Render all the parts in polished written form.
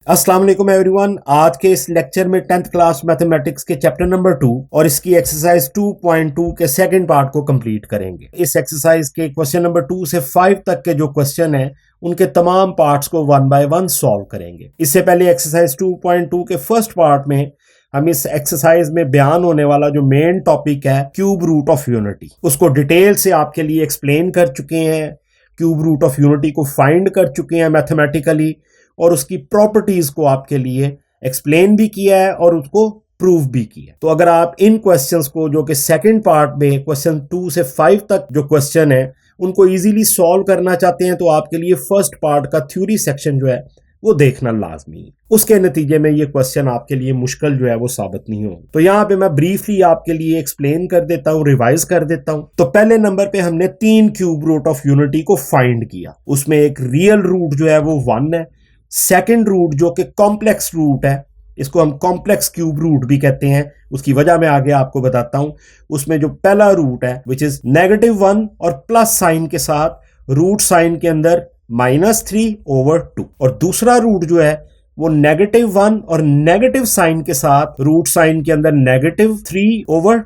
अस्सलाम वालेकुम एवरीवन। आज के इस लेक्चर में 10th क्लास मैथमेटिक्स के चैप्टर नंबर 2 और इसकी एक्सरसाइज 2.2 के सेकंड पार्ट को कंप्लीट करेंगे। इस एक्सरसाइज के क्वेश्चन नंबर 2 से 5 तक के जो क्वेश्चन हैं उनके तमाम पार्ट्स को 1 बाय 1 सॉल्व करेंगे। इससे पहले एक्सरसाइज 2.2 के फर्स्ट पार्ट में हम इस एक्सरसाइज में बयान होने वाला जो मेन टॉपिक है क्यूब रूट ऑफ यूनिटी, उसको डिटेल से आपके लिए एक्सप्लेन कर चुके हैं। क्यूब रूट ऑफ यूनिटी को फाइंड कर चुके हैं मैथमेटिकली और उसकी प्रॉपर्टीज को आपके लिए एक्सप्लेन भी किया है और उसको प्रूव भी किया। तो अगर आप इन क्वेश्चंस को जो कि सेकंड पार्ट में क्वेश्चन 2 से 5 तक जो क्वेश्चन है उनको इजीली सॉल्व करना चाहते हैं तो आपके लिए फर्स्ट पार्ट का थ्योरी सेक्शन जो है वो देखना लाजमी है। उसके नतीजे में ये क्वेश्चन आपके लिए मुश्किल जो है वो साबित नहीं हो। तो यहाँ पे मैं ब्रीफली आपके लिए एक्सप्लेन कर देता हूँ, रिवाइज कर देता हूँ। तो पहले नंबर पे हमने 3 क्यूब रूट ऑफ यूनिटी को फाइंड किया। उसमें एक रियल रूट जो है वो 1 है। सेकेंड रूट जो कि कॉम्प्लेक्स रूट है, इसको हम कॉम्प्लेक्स क्यूब रूट भी कहते हैं, उसकी वजह मैं आगे आपको बताता हूं। उसमें जो पहला रूट है विच इज -1 और प्लस साइन के साथ रूट साइन के अंदर -3/2 और दूसरा रूट जो है वो -1 और नेगेटिव साइन के साथ रूट साइन के अंदर -3/2।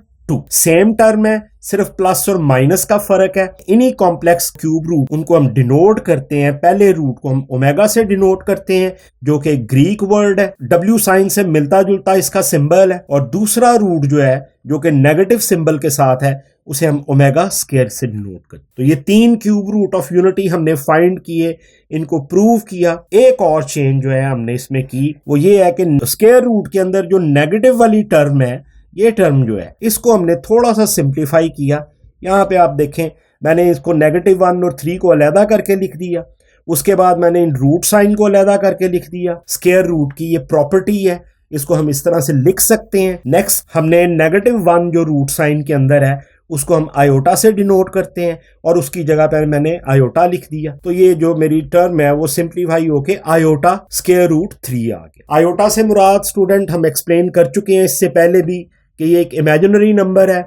सेम टर्म है, सिर्फ प्लस और माइनस का फर्क है। इन्हीं कॉम्प्लेक्स क्यूब रूट उनको हम डिनोट करते हैं। पहले रूट को हम ओमेगा से डिनोट करते हैं जो कि ग्रीक वर्ड है, डब्ल्यू साइन से मिलता जुलता इसका सिंबल है। और दूसरा रूट जो है जो कि नेगेटिव सिंबल के साथ है उसे हम ओमेगा स्क्वायर से डिनोट करते हैं। तो ये 3 क्यूब रूट ऑफ यूनिटी हमने फाइंड किए, इनको प्रूव किया। एक और चेंज जो है हमने इसमें की वो ये है कि स्क्वायर रूट के अंदर जो नेगेटिव वाली टर्म है, ये टर्म जो है इसको हमने थोड़ा सा सिंप्लीफाई किया। यहाँ पे आप देखें मैंने इसको -1 और 3 को अलहदा करके लिख दिया। उसके बाद मैंने इन रूट साइन को अलहदा करके लिख दिया। स्क्वायर रूट की ये प्रॉपर्टी है, इसको हम इस तरह से लिख सकते हैं। नेक्स्ट हमने -1 जो रूट साइन के अंदर है उसको हम आयोटा से डिनोट करते हैं और उसकी जगह पर मैंने आयोटा लिख दिया। तो ये जो मेरी टर्म है वो सिंप्लीफाई होके आयोटा स्क्वायर रूट 3 आ गया। आयोटा से मुराद स्टूडेंट हम एक्सप्लेन कर चुके हैं इससे पहले भी कि ये एक इमेजिनरी नंबर है,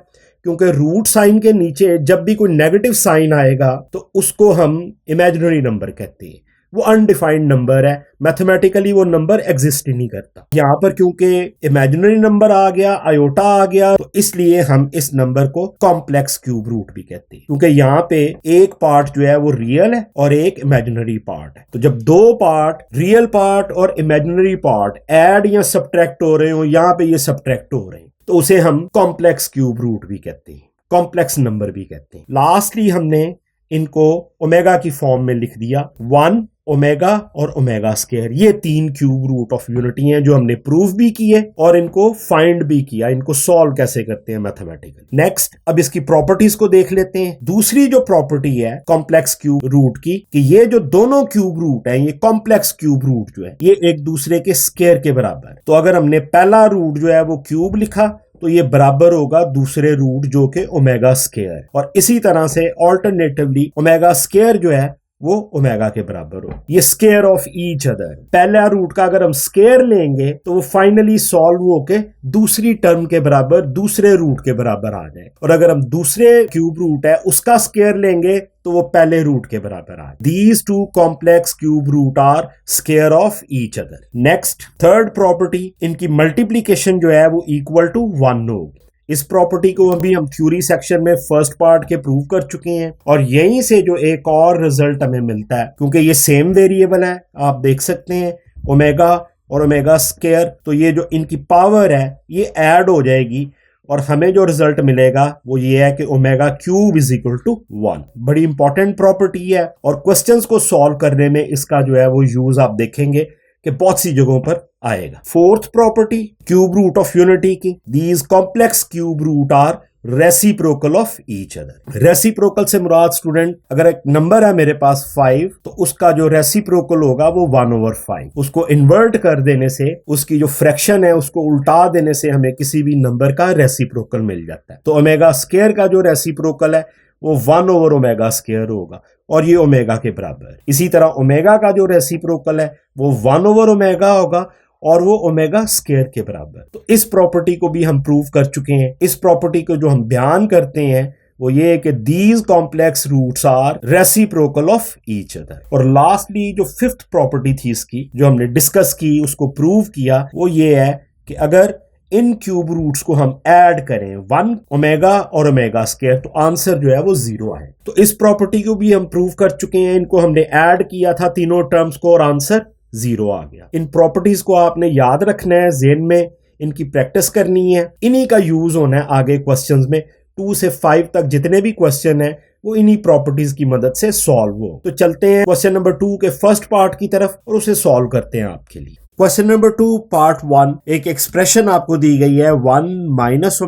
क्योंकि रूट साइन के नीचे जब भी कोई नेगेटिव साइन आएगा तो उसको हम इमेजिनरी नंबर कहते हैं। वो अनडिफाइंड नंबर है, मैथमेटिकली वो नंबर एग्जिस्ट ही नहीं करता। यहाँ पर क्योंकि इमेजिनरी नंबर आ गया, आयोटा आ गया, तो इसलिए हम इस नंबर को कॉम्प्लेक्स क्यूब रूट भी कहते हैं, क्योंकि यहाँ पे एक पार्ट जो है वो रियल है और एक इमेजिनरी पार्ट है। तो जब दो पार्ट, रियल पार्ट और इमेजिनरी पार्ट ऐड या सब्ट्रैक्ट हो रहे हो, यहाँ पे ये सब्ट्रैक्ट हो रहे हैं, तो उसे हम कॉम्प्लेक्स क्यूब रूट भी कहते हैं, कॉम्प्लेक्स नंबर भी कहते हैं। लास्टली हमने इनको ओमेगा की फॉर्म में लिख दिया, 1 ओमेगा और ओमेगा स्क्वायर। ये 3 क्यूब रूट ऑफ यूनिटी हैं जो हमने प्रूव भी किए और इनको फाइंड भी किया। इनको सॉल्व कैसे करते हैं मैथमेटिकली। नेक्स्ट अब इसकी प्रॉपर्टीज को देख लेते हैं। दूसरी जो प्रॉपर्टी है कॉम्प्लेक्स क्यूब रूट की, कि ये जो दोनों क्यूब रूट हैं, ये कॉम्प्लेक्स क्यूब रूट जो है ये एक दूसरे के स्क्वायर के बराबर है। तो अगर हमने पहला रूट जो है वो क्यूब लिखा तो ये बराबर होगा दूसरे रूट जो कि ओमेगा स्क्वायर, और इसी तरह से ऑल्टरनेटिवली ओमेगा स्क्वायर जो है वो ओमेगा के बराबर हो। ये स्क्वायर ऑफ ईच अदर। पहला रूट का अगर हम स्क्वायर लेंगे तो वो फाइनली सॉल्व होके दूसरी टर्म के बराबर, दूसरे रूट के बराबर आ जाए, और अगर हम दूसरे क्यूब रूट है उसका स्क्वायर लेंगे तो वो पहले रूट के बराबर आ जाए। These two complex cube root are square of each other. Next third property, इनकी मल्टीप्लीकेशन जो है वो इक्वल टू 1 होगी। इस प्रॉपर्टी को अभी हम थ्योरी सेक्शन में फर्स्ट पार्ट के प्रूव कर चुके हैं, और यहीं से जो एक और रिजल्ट हमें मिलता है, क्योंकि ये सेम वेरिएबल है, आप देख सकते हैं ओमेगा और ओमेगा स्क्वायर, तो ये जो इनकी पावर है ये ऐड हो जाएगी और हमें जो रिजल्ट मिलेगा वो ये है कि omega cube is equal to 1। बड़ी इंपॉर्टेंट प्रॉपर्टी है और क्वेश्चंस को सॉल्व करने में इसका जो है वो यूज आप देखेंगे कि बहुत सी जगहों पर आएगा। Fourth property cube root of unity की, these complex cube root are reciprocal of each other. Reciprocal से मुराद स्टूडेंट, अगर एक नंबर है मेरे पास 5 तो उसका जो रेसिप्रोकल होगा वो 1/5। उसको इन्वर्ट कर देने से, उसकी जो फ्रैक्शन है उसको उल्टा देने से हमें किसी भी नंबर का रेसिप्रोकल मिल जाता है। तो ओमेगा स्क्वायर का जो रेसिप्रोकल है वो 1/ओमेगा स्क्वायर होगा और ये ओमेगा के बराबर है। इसी तरह ओमेगा का जो रेसिप्रोकल है वो 1/ओमेगा होगा और वो ओमेगा स्क्वायर के बराबर। तो इस प्रॉपर्टी को भी हम प्रूव कर चुके हैं। इस प्रॉपर्टी को जो हम बयान करते हैं वो ये है कि these complex roots are reciprocal of each other. और लास्टली जो फिफ्थ प्रॉपर्टी थी इसकी जो हमने डिस्कस की, उसको प्रूव किया, वो ये है कि अगर इन क्यूब रूट्स को हम ऐड करें 1 ओमेगा और ओमेगा स्क्वायर तो आंसर जो है वो 0 आए। तो इस प्रॉपर्टी को भी हम प्रूव कर चुके हैं, इनको हमने ऐड किया था तीनों टर्म्स को और आंसर 0 आ गया। इन प्रॉपर्टीज को आपने याद रखना है, ज़हन में इनकी प्रैक्टिस करनी है, इन्हीं का यूज होना है आगे क्वेश्चंस में। 2 से 5 तक जितने भी क्वेश्चन है वो इन्हीं प्रॉपर्टीज की मदद से सॉल्व हो। तो चलते हैं क्वेश्चन नंबर 2 के फर्स्ट पार्ट की तरफ और उसे सॉल्व करते हैं आपके लिए। क्वेश्चन नंबर 2 पार्ट 1, एक एक्सप्रेशन आपको दी गई है 1 माइनस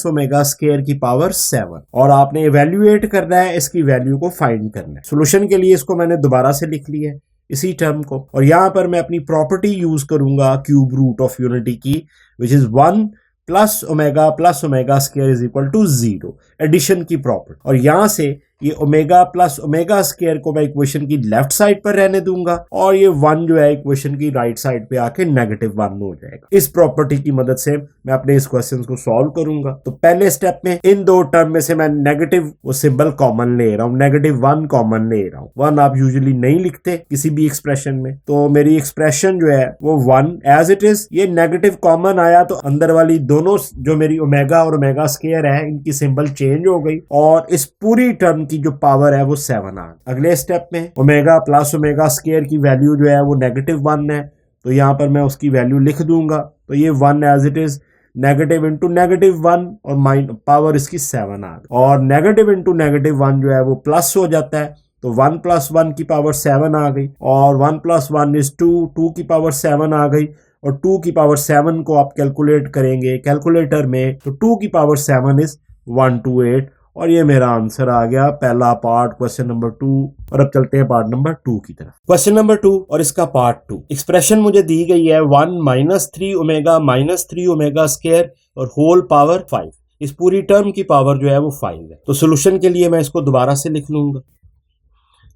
ओमेगा स्क्वायर की पावर 7 और आपने इवेल्युएट करना है, इसकी वैल्यू को फाइंड करना है। सोल्यूशन के लिए इसको मैंने दोबारा से लिख लिया है इसी टर्म को, और यहां पर मैं अपनी प्रॉपर्टी यूज करूंगा क्यूब रूट ऑफ यूनिटी की, which is 1 plus omega square is equal to 0, addition की प्रॉपर्टी। और यहां से ये ओमेगा प्लस ओमेगा स्क्वायर को मैं इक्वेशन की लेफ्ट साइड पर रहने दूंगा और ये 1 जो है इक्वेशन की राइट साइड पे आके -1 हो जाएगा। इस प्रॉपर्टी की मदद से मैं अपने इस क्वेश्चन को सॉल्व करूंगा। तो पहले स्टेप में इन दो टर्म में से मैं नेगेटिव वो सिंबल कॉमन ले रहा हूं, -1 कॉमन ले रहा हूं। 1 आप यूजुअली नहीं लिखते किसी भी एक्सप्रेशन में, तो मेरी एक्सप्रेशन जो है वो 1 एज इट इज। ये नेगेटिव कॉमन आया तो अंदर वाली दोनों जो मेरी ओमेगा और ओमेगा स्क्वायर है इनकी सिंबल चेंज हो गई और इस पूरी टर्म की जो पावर है वो 7 आ। अगले स्टेप में ओमेगा प्लस ओमेगा स्क्वायर की वैल्यू जो है वो -1 है, तो यहां पर मैं उसकी वैल्यू लिख दूंगा। तो ये 1 as it is, negative into -1 और पावर इसकी 7 आ गई। और नेगेटिव इंटू -1 जो है वो प्लस हो जाता है, तो 1 + 1 की पावर 7 आ गई और 1 + 1 इज 2, 2 की पावर 7 आ गई। और 2 की पावर 7 को आप कैलकुलेट करेंगे कैलकुलेटर में, तो 2 की पावर 7 इज 128 और ये मेरा आंसर आ गया पहला पार्ट क्वेश्चन नंबर 2। और अब चलते हैं पार्ट नंबर 2 की तरफ। क्वेश्चन नंबर 2 और इसका पार्ट 2। एक्सप्रेशन मुझे दी गई है 1 - 3 ओमेगा स्क्वायर और होल पावर 5। इस पूरी टर्म की पावर जो है वो 5 है। तो सोल्यूशन के लिए मैं इसको दोबारा से लिख लूंगा।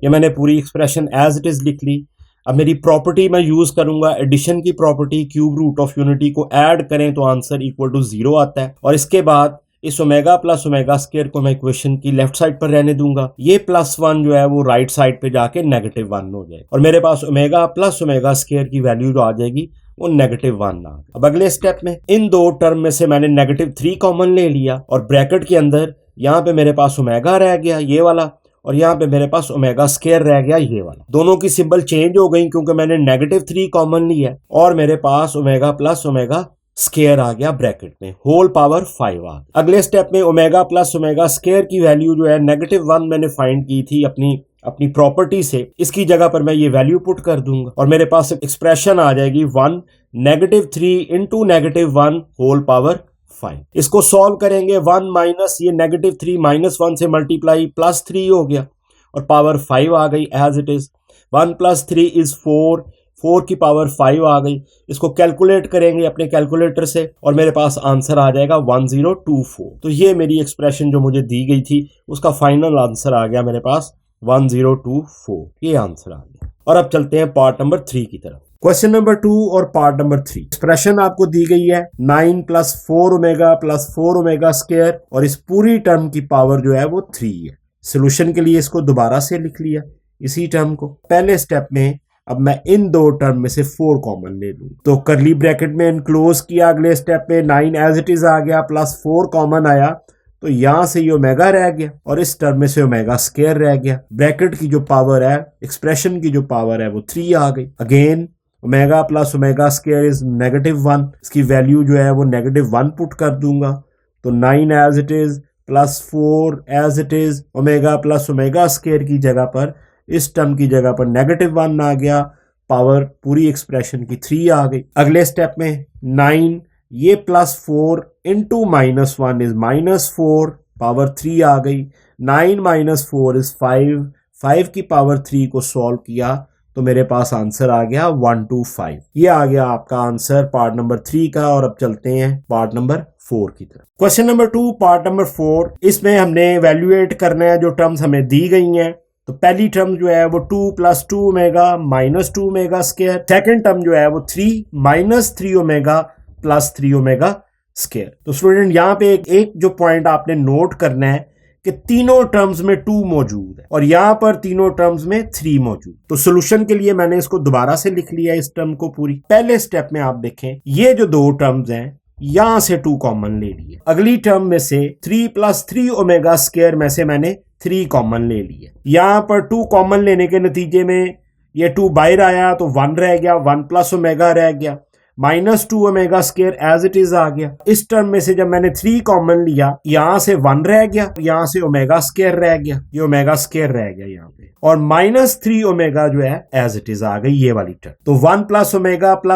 ये मैंने पूरी एक्सप्रेशन एज इट इज लिख ली। अब मेरी प्रॉपर्टी मैं यूज करूंगा एडिशन की property, cube root of unity को ऐड करें तो आंसर इक्वल टू 0 आता है। और इसके बाद इस ओमेगा प्लस ओमेगा स्क्वायर को मैं इक्वेशन की लेफ्ट साइड पर रहने दूंगा। ये +1 जो है वो राइट साइड पे जाके -1 हो जाएगा और मेरे पास ओमेगा प्लस ओमेगा स्क्वायर की वैल्यू जो आ जाएगी वो -1 आ। अब अगले स्टेप में इन दो टर्म में से मैंने -3 कॉमन ले लिया और ब्रैकेट के अंदर यहाँ पे मेरे पास ओमेगा रह गया ये वाला और यहाँ पे मेरे पास ओमेगा स्क्वायर रह गया ये वाला। दोनों की सिंबल चेंज हो गई क्योंकि मैंने -3 कॉमन लिया और मेरे पास ओमेगा प्लस ओमेगा स्क्वायर आ गया ब्रैकेट में, होल पावर 5 आ गया। अगले स्टेप में ओमेगा प्लस ओमेगा स्क्वायर की वैल्यू जो है -1 मैंने फाइंड की थी अपनी प्रॉपर्टी से, इसकी जगह पर मैं ये वैल्यू पुट कर दूंगा और मेरे पास एक्सप्रेशन आ जाएगी 1 -3 इंटू -1 होल पावर 5। इसको सॉल्व करेंगे 1 माइनस ये -3 -1 से मल्टीप्लाई +3 हो गया और पावर 5 आ गई एज इट इज। 1 + 3 इज 4, 4 की पावर 5 आ गई। इसको कैलकुलेट करेंगे अपने कैलकुलेटर से और मेरे पास आंसर आ जाएगा 1024। तो ये मेरी एक्सप्रेशन जो मुझे दी गई थी उसका फाइनल आंसर आ गया मेरे पास 1024। ये आंसर आ गया। और अब चलते हैं पार्ट नंबर 3 की तरफ। क्वेश्चन नंबर 2 और पार्ट नंबर 3। एक्सप्रेशन आपको दी गई है 9 + 4 ओमेगा स्क्वायर और इस पूरी टर्म की पावर जो है वो 3 है। सोल्यूशन के लिए इसको दोबारा से लिख लिया इसी टर्म को। पहले स्टेप में अब मैं इन दो टर्म में से 4 कॉमन ले लूं तो करली ब्रैकेट में इनक्लोज किया। अगले स्टेप में 9 एज इट इज आ गया +4 कॉमन आया तो यहां से ये ओमेगा रह गया और इस टर्म में से ओमेगा स्क्वायर रह गया। ब्रैकेट की जो पावर है, एक्सप्रेशन की जो पावर है वो 3 आ गई। Again omega plus omega square is -1, इसकी वैल्यू जो है वो -1 पुट कर दूंगा। तो 9 as it is +4 as it is, omega plus omega square की जगह पर इस टर्म की जगह पर -1 आ गया, पावर पूरी एक्सप्रेशन की 3 आ गई। अगले स्टेप में 9 ये +4 इंटू -1 इज -4, पावर 3 आ गई। 9 - 4 इज 5, 5 की पावर 3 को सॉल्व किया तो मेरे पास आंसर आ गया 125। ये आ गया आपका आंसर पार्ट नंबर 3 का। और अब चलते हैं पार्ट नंबर 4 की तरफ। क्वेश्चन नंबर 2 पार्ट नंबर 4, इसमें हमने इवैल्यूएट करना है जो टर्म्स हमें दी गई हैं। तो पहली टर्म जो है वो 2 + 2 omega -2 omega square. Second term जो है वो 3 - 3 ओमेगा +3 ओमेगा स्क्वायर। तो स्टूडेंट यहाँ पे एक जो पॉइंट आपने नोट करना है कि तीनों टर्म्स में 2 मौजूद है और यहां पर तीनों टर्म्स में 3 मौजूद। तो सोल्यूशन के लिए मैंने इसको दोबारा से लिख लिया इस टर्म को पूरी। पहले स्टेप में आप देखें ये जो दो टर्म्स हैं यहां से 2 कॉमन ले लिए। अगली टर्म में से 3 + 3 ओमेगा स्क्वायर में से मैंने 3 कॉमन ले लिए। यहां पर 2 कॉमन लेने के नतीजे में ये 2 बाहर आया तो 1 रह गया, 1 + ओमेगा रह गया, -2 omega square as it is आ गया। इस टर्म में से जब मैंने 3 कॉमन लिया यहां से 1 रह गया, यहां से ओमेगा स्क्वायर रह गया, ये ओमेगा स्क्वायर रह गया यहां पे, और -3 ओमेगा जो है एज इट इज आ गई ये वाली टर्म। तो 1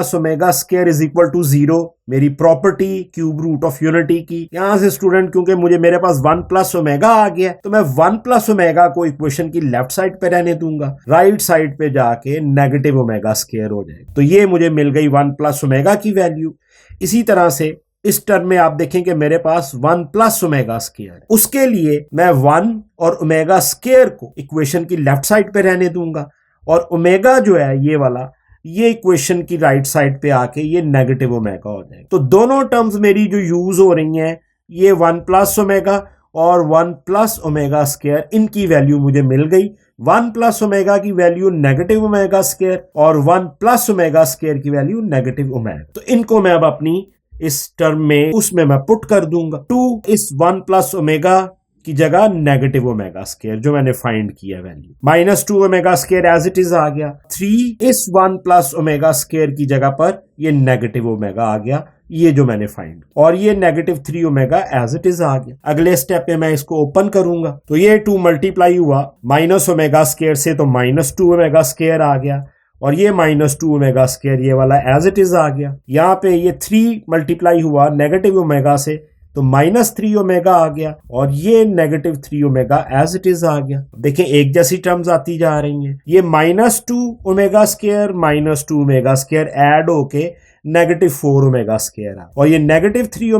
+ omega square is equal to 0, मेरी property cube root of unity की। यहां से स्टूडेंट क्योंकि मुझे मेरे पास 1 + ओमेगा आ गया तो मैं 1 + ओमेगा को इक्वेशन की लेफ्ट साइड पे रहने दूंगा, राइट साइड पे जाके नेगेटिव ओमेगा स्क्वायर हो जाएगा। तो ये मुझे मिल गई 1 + ओमेगा की वैल्यू। इसी तरह से इस टर्म में आप देखें कि मेरे पास 1 + ओमेगा स्क्वायर, उसके लिए मैं 1 और ओमेगा स्क्वायर को इक्वेशन की लेफ्ट साइड पे रहने दूंगा और ओमेगा जो है ये वाला ये इक्वेशन की राइट साइड पे आके ये नेगेटिव ओमेगा हो जाएगा। तो दोनों टर्म्स मेरी जो यूज हो रही हैं ये 1 + ओमेगा और 1 + ओमेगा स्क्वायर, इनकी वैल्यू मुझे मिल गई। 1 + ओमेगा की वैल्यू नेगेटिव ओमेगा स्क्वायर और 1 + ओमेगा स्क्वायर की वैल्यू नेगेटिव ओमेगा। तो इनको मैं अब अपनी इस टर्म में उसमें मैं पुट कर दूंगा। 2 इस 1 + ओमेगा की जगह नेगेटिव ओमेगा स्क्वायर जो मैंने फाइंड किया value, -2 omega square as it is आ गया। 3 इस 1 + ओमेगा स्क्वायर की जगह पर ये नेगेटिव ओमेगा आ गया, ये जो मैंने फाइंड, और ये -3 ओमेगा एज इट इज आ गया। अगले स्टेप में मैं इसको ओपन करूंगा तो ये 2 मल्टीप्लाई हुआ माइनस ओमेगा स्क्वायर से तो -2 ओमेगा स्क्वायर आ गया, और ये -2 ओमेगा स्क्वायर ये वाला एज इट इज आ गया। यहाँ पे ये 3 मल्टीप्लाई हुआ नेगेटिव ओमेगा से तो -3 ओमेगा आ गया, और ये -3 ओमेगा एज इट इज आ गया। देखिए एक जैसी टर्म्स आती जा रही हैं। ये -2 omega square -2 omega square add होके -4 ओमेगा स्क्वायर आ, और ये -3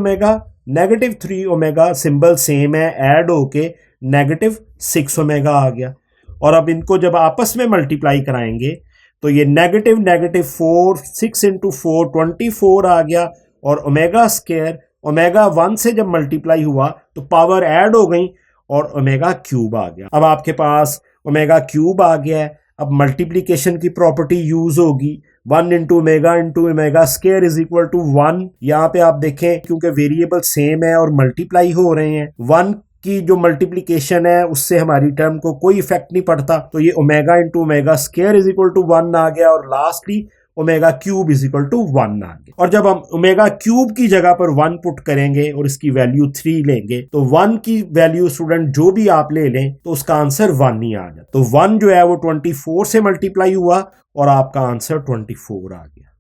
ओमेगा सिंबल सेम है ऐड होके -6 ओमेगा आ गया। और अब इनको जब आपस में मल्टीप्लाई कराएंगे तो ये -4 6 × 4 24 आ गया, और ओमेगा स्क्वायर ओमेगा 1 से जब मल्टीप्लाई हुआ तो पावर ऐड हो गई और ओमेगा क्यूब आ गया। अब आपके पास ओमेगा क्यूब आ गया है। अब मल्टीप्लिकेशन की प्रॉपर्टी यूज होगी, 1 × omega square is equal to 1। यहाँ पे आप देखें क्योंकि वेरिएबल सेम है और मल्टीप्लाई हो रहे हैं, 1 की जो मल्टीप्लिकेशन है उससे हमारी टर्म को कोई इफेक्ट नहीं पड़ता, तो ये omega × omega square is equal to 1 आ गया, और lastly omega cube is equal to 1 आ गया। और जब हम ओमेगा क्यूब की जगह पर 1 पुट करेंगे और इसकी वैल्यू 3 लेंगे तो 1 की वैल्यू स्टूडेंट जो भी आप ले लें तो उसका आंसर 1 ही आ जाता। तो 1 जो है वो 24 से मल्टीप्लाई हुआ और आपका आंसर 24 आ गया।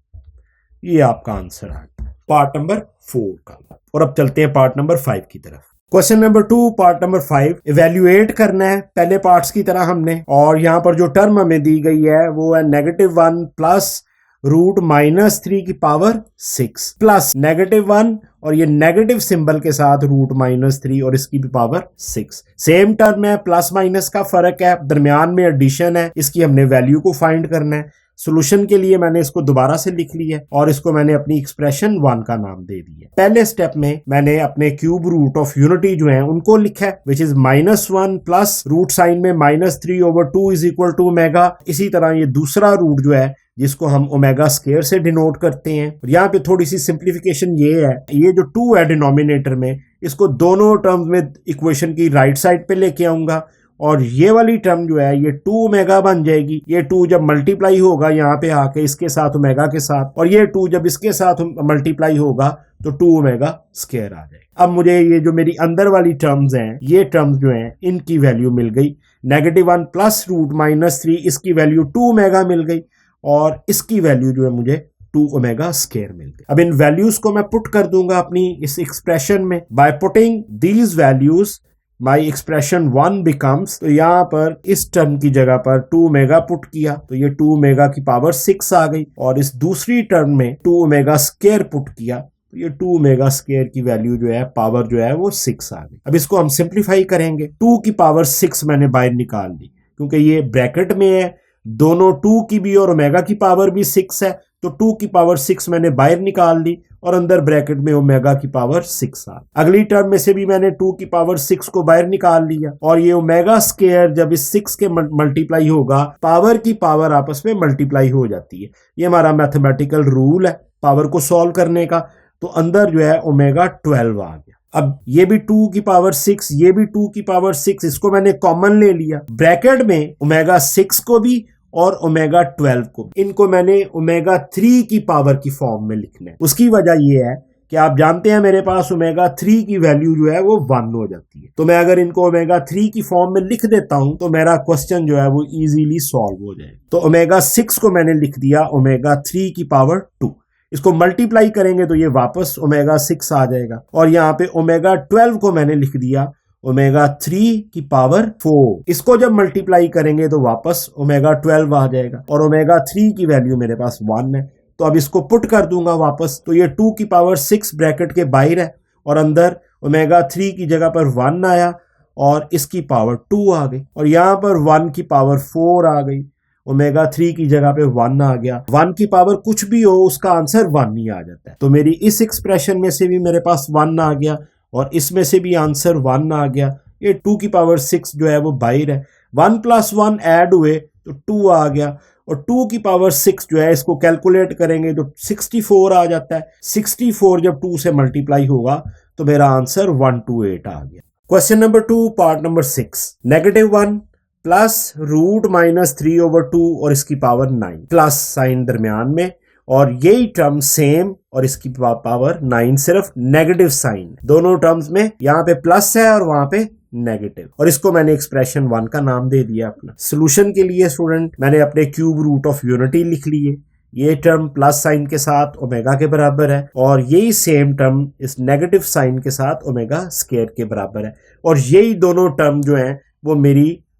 ये आपका आंसर आ गया पार्ट नंबर 4 का। और अब चलते हैं पार्ट नंबर 5 की तरफ। Question number 2 part number 5 evaluate करना है पहले पार्ट्स की तरह हमने, और यहाँ पर जो टर्म हमें दी गई है वो है -1 प्लस √-3 की पावर 6 प्लस -1 और ये नेगेटिव सिंबल के साथ √-3 और इसकी भी पावर 6। सेम टर्म है, प्लस माइनस का फर्क है, दरमियान में एडिशन है, इसकी हमने वैल्यू को फाइंड करना है। सॉल्यूशन के लिए मैंने इसको दोबारा से लिख लिया और इसको मैंने अपनी एक्सप्रेशन 1 का नाम दे दिया। पहले स्टेप में मैंने अपने क्यूब रूट ऑफ यूनिटी जो है उनको लिखा है, which is -1 plus root sine में -3/2 इज इक्वल टू ओमेगा। इसी तरह ये दूसरा रूट जो है जिसको हम ओमेगा स्क्वायर से डिनोट करते हैं। और यहाँ पे थोड़ी सी सिंप्लीफिकेशन ये है, ये जो 2 है डिनोमिनेटर में, इसको दोनों टर्म्स में इक्वेशन की राइट साइड पे लेके आऊंगा, और ये वाली टर्म जो है ये 2 ओमेगा बन जाएगी। ये 2 जब मल्टीप्लाई होगा यहाँ पे आके इसके साथ ओमेगा के साथ, और ये 2 जब इसके साथ मल्टीप्लाई होगा तो 2 ओमेगा स्क्वायर आ जाएगा। अब मुझे ये जो मेरी अंदर वाली टर्म्स हैं, ये टर्म्स जो हैं इनकी वैल्यू मिल गई। -1 प्लस √-3 इसकी वैल्यू 2 ओमेगा मिल गई, और इसकी वैल्यू जो है मुझे 2 ओमेगा स्क्वायर मिल गई। अब इन वैल्यूज को मैं पुट कर दूंगा अपनी इस एक्सप्रेशन में। By putting these values my expression 1 becomes, तो यहाँ पर इस टर्म की जगह पर 2 ओमेगा पुट किया तो ये 2 ओमेगा की पावर 6 आ गई, और इस दूसरी टर्म में 2 ओमेगा स्क्वायर पुट किया तो ये 2 ओमेगा स्क्वायर की वैल्यू जो है पावर जो है वो 6 आ गई। अब इसको हम सिंप्लीफाई करेंगे, 2 की पावर 6 मैंने बाहर निकाल ली क्योंकि ये ब्रैकेट में है, दोनों 2 की भी और ओमेगा की पावर भी 6 है, तो 2 की पावर 6 मैंने बाहर निकाल ली और अंदर ब्रैकेट में ओमेगा की पावर 6 आ। अगली टर्म में से भी मैंने 2 की पावर 6 को बाहर निकाल लिया और ये ओमेगा स्क्वायर जब इस 6 के मल्टीप्लाई होगा पावर की पावर आपस में मल्टीप्लाई हो जाती है। ये हमारा मैथमेटिकल रूल है पावर को सॉल्व करने का। तो अंदर जो है ओमेगा 12 आ गया। अब ये भी 2 की पावर 6, ये भी 2 की पावर 6, इसको मैंने कॉमन ले लिया। ब्रैकेट में ओमेगा 6 को भी और ओमेगा 12 को, इनको मैंने ओमेगा 3 की पावर की फॉर्म में लिखना है। उसकी वजह ये है कि आप जानते हैं मेरे पास ओमेगा 3 की वैल्यू जो है वो 1 हो जाती है। तो मैं अगर इनको ओमेगा 3 की फॉर्म में लिख देता हूं तो मेरा क्वेश्चन जो है वो इजीली सॉल्व हो जाएगा। तो ओमेगा 6 को मैंने लिख दिया ओमेगा 3 की पावर 2। इसको मल्टीप्लाई करेंगे तो ये वापस ओमेगा 6 आ जाएगा और यहाँ पे ओमेगा 12 को मैंने लिख दिया ओमेगा 3 की पावर 4। इसको जब मल्टीप्लाई करेंगे तो वापस ओमेगा 12 आ जाएगा और ओमेगा 3 की वैल्यू मेरे पास 1 है। तो अब इसको पुट कर दूंगा वापस, तो ये 2 की पावर 6 ब्रैकेट के बाहर है और अंदर ओमेगा 3 की जगह पर 1 आया और इसकी पावर 2 आ गई और यहाँ पर 1 की पावर 4 आ गई। ओमेगा 3 की जगह पे 1 आ गया। 1 की पावर कुछ भी हो उसका आंसर 1 ही आ जाता है। तो मेरी इस एक्सप्रेशन में से भी मेरे पास 1 आ गया और इसमें से भी आंसर 1 आ गया। ये 2 की पावर 6 जो है वो बाहर है। 1 + 1 ऐड हुए तो 2 आ गया और 2 की पावर 6 जो है इसको कैलकुलेट करेंगे तो 64 आ जाता है। 64 जब 2 से मल्टीप्लाई होगा तो मेरा आंसर 128 आ गया। Question number 2 part number 6, -1 plus √-3/2 और इसकी पावर 9, प्लस साइन दरमियान में और यही टर्म सेम और इसकी पावर 9, सिर्फ नेगेटिव साइन। दोनों टर्म्स में यहाँ पे प्लस है और वहां पे नेगेटिव, और इसको मैंने एक्सप्रेशन 1 का नाम दे दिया अपना। सोल्यूशन के लिए स्टूडेंट मैंने अपने क्यूब रूट ऑफ यूनिटी लिख लिए। ये टर्म प्लस साइन के साथ ओमेगा के बराबर है और यही सेम टर्म इस नेगेटिव साइन के साथ ओमेगा स्क्वायर के बराबर है और यही दोनों टर्म जो हैं वो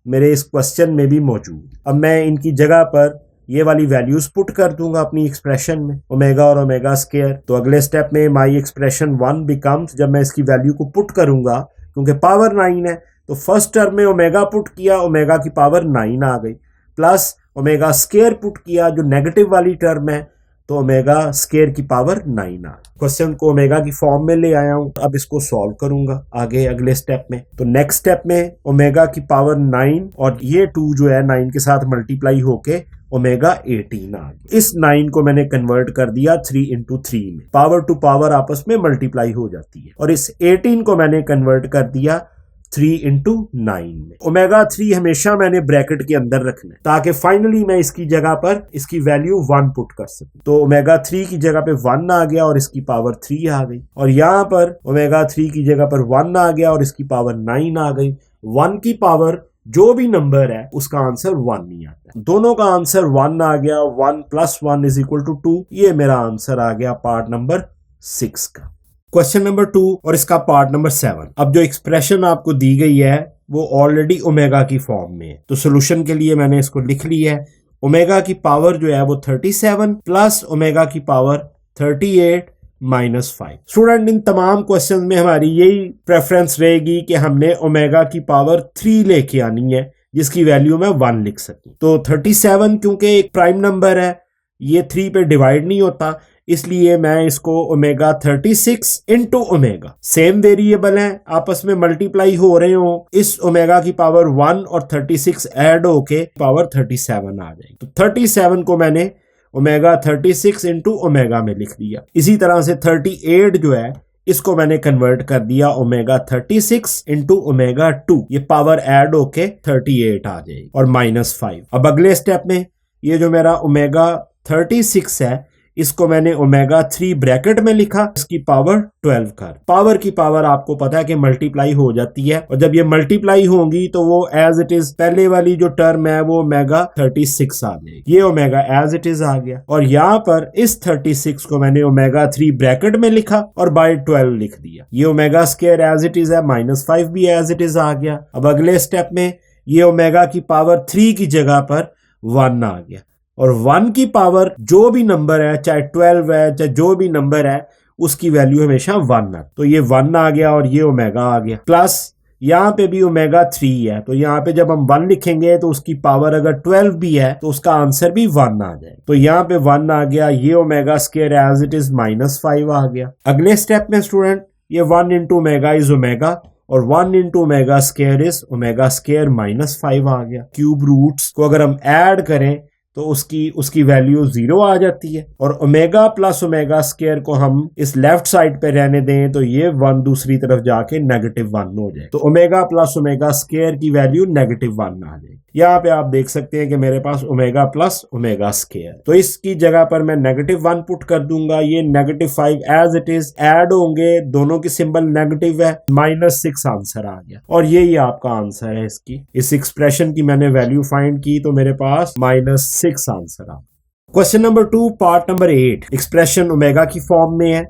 मेरे इस क्वेश्चन में भी मौजूद। अब मैं इनकी जगह पर ये वाली वैल्यूज पुट कर दूंगा अपनी एक्सप्रेशन में, ओमेगा और ओमेगा स्क्वायर। तो अगले स्टेप में माई एक्सप्रेशन 1 बिकम्स, जब मैं इसकी वैल्यू को पुट करूंगा क्योंकि पावर 9 है तो फर्स्ट टर्म में ओमेगा पुट किया, ओमेगा की पावर 9 आ गई, प्लस ओमेगा स्क्वायर पुट किया जो नेगेटिव वाली टर्म है तो ओमेगा स्क्वायर की पावर 9 आ। क्वेश्चन को ओमेगा की फॉर्म में ले आया हूं। अब इसको सॉल्व करूंगा आगे अगले स्टेप में। तो नेक्स्ट स्टेप में ओमेगा की पावर 9 और ये 2 जो है 9 के साथ मल्टीप्लाई होके ओमेगा 18 आ गया। इस 9 को मैंने कन्वर्ट कर दिया 3 × 3 में। पावर टू पावर आपस में मल्टीप्लाई हो जाती है और इस 18 को मैंने कन्वर्ट कर दिया 3 × 9 में। ओमेगा 3 हमेशा मैंने ब्रैकेट के अंदर रखना है ताकि फाइनली मैं इसकी जगह पर इसकी वैल्यू 1 पुट कर सकूं। तो ओमेगा 3 की जगह पे 1 आ गया और इसकी पावर 3 आ गई और यहाँ पर ओमेगा 3 की जगह पर 1 आ गया और इसकी पावर 9 आ गई। 1 की पावर जो भी नंबर है उसका आंसर 1 नहीं आता है। दोनों का आंसर 1 आ गया। 1 + 1 = 2। ये मेरा आंसर आ गया पार्ट नंबर 6 का। क्वेश्चन नंबर 2 और इसका पार्ट नंबर 7। अब जो एक्सप्रेशन आपको दी गई है वो ऑलरेडी ओमेगा की फॉर्म में है तो सोल्यूशन के लिए मैंने इसको लिख लिया है। ओमेगा की पावर जो है वो 37 प्लस ओमेगा की पावर 38 -5। स्टूडेंट इन तमाम क्वेश्चन में हमारी यही प्रेफरेंस रहेगी कि हमने ओमेगा की पावर 3 लेके आनी है जिसकी वैल्यू मैं 1 लिख सकूं। तो 37 क्योंकि एक प्राइम नंबर है ये 3 पे डिवाइड नहीं होता, इसलिए मैं इसको ओमेगा 36 × ओमेगा, सेम वेरिएबल है आपस में मल्टीप्लाई हो रहे हो, इस ओमेगा की पावर 1 और 36 ऐड होके पावर 37 आ जाएगी। तो 37 को मैंने ओमेगा 36 × ओमेगा में लिख दिया। इसी तरह से 38 जो है इसको मैंने कन्वर्ट कर दिया ओमेगा 36 × ओमेगा 2, ये पावर ऐड होके 38 आ जाएगी और -5। अब अगले स्टेप में ये जो मेरा ओमेगा 36 है इसको मैंने ओमेगा 3 ब्रैकेट में लिखा, इसकी पावर 12 कर। पावर की पावर आपको पता है कि मल्टीप्लाई हो जाती है और जब ये मल्टीप्लाई होंगी तो वो एज इट इज पहले वाली जो टर्म है वो ओमेगा 36 आ जाएगी। ये ओमेगा एज इट इज आ गया और यहाँ पर इस 36 को मैंने ओमेगा 3 ब्रैकेट में लिखा और बाय 12 लिख दिया। ये omega square as it is है, -5 भी एज इट इज आ गया। अब अगले स्टेप में ये ओमेगा की पावर 3 की जगह पर 1 आ गया और 1 की पावर जो भी नंबर है चाहे 12 है चाहे जो भी नंबर है उसकी वैल्यू हमेशा 1 है। तो ये 1 आ गया और ये ओमेगा आ गया, प्लस यहाँ पे भी ओमेगा 3 है, तो यहाँ पे जब हम 1 लिखेंगे तो उसकी पावर अगर 12 भी है तो उसका आंसर भी 1 आ जाए। तो यहाँ पे 1 आ गया, ये omega square as it is -5 आ गया। अगले स्टेप में स्टूडेंट ये 1 इंटू ओमेगा इज ओमेगा और 1 into omega square is omega square -5 आ गया। क्यूब रूट्स को अगर हम ऐड करें तो उसकी वैल्यू 0 आ जाती है और ओमेगा प्लस ओमेगा स्क्वायर को हम इस लेफ्ट साइड पे रहने दें तो ये 1 दूसरी तरफ जाके -1 हो जाए, तो ओमेगा प्लस ओमेगा स्क्वायर की वैल्यू -1 आ जाए। यहाँ पे आप देख सकते हैं कि मेरे पास ओमेगा प्लस ओमेगा स्क्वायर, तो इसकी जगह पर मैं -1 पुट कर दूंगा। ये -5 एज इट इज ऐड होंगे, दोनों की सिंबल नेगेटिव है, -6 आंसर आ गया और यही आपका आंसर है इसकी। इस एक्सप्रेशन की मैंने वैल्यू फाइंड की तो मेरे पास -6 आंसर आ। Question number 2 part number 8, expression omega की फॉर्म में है,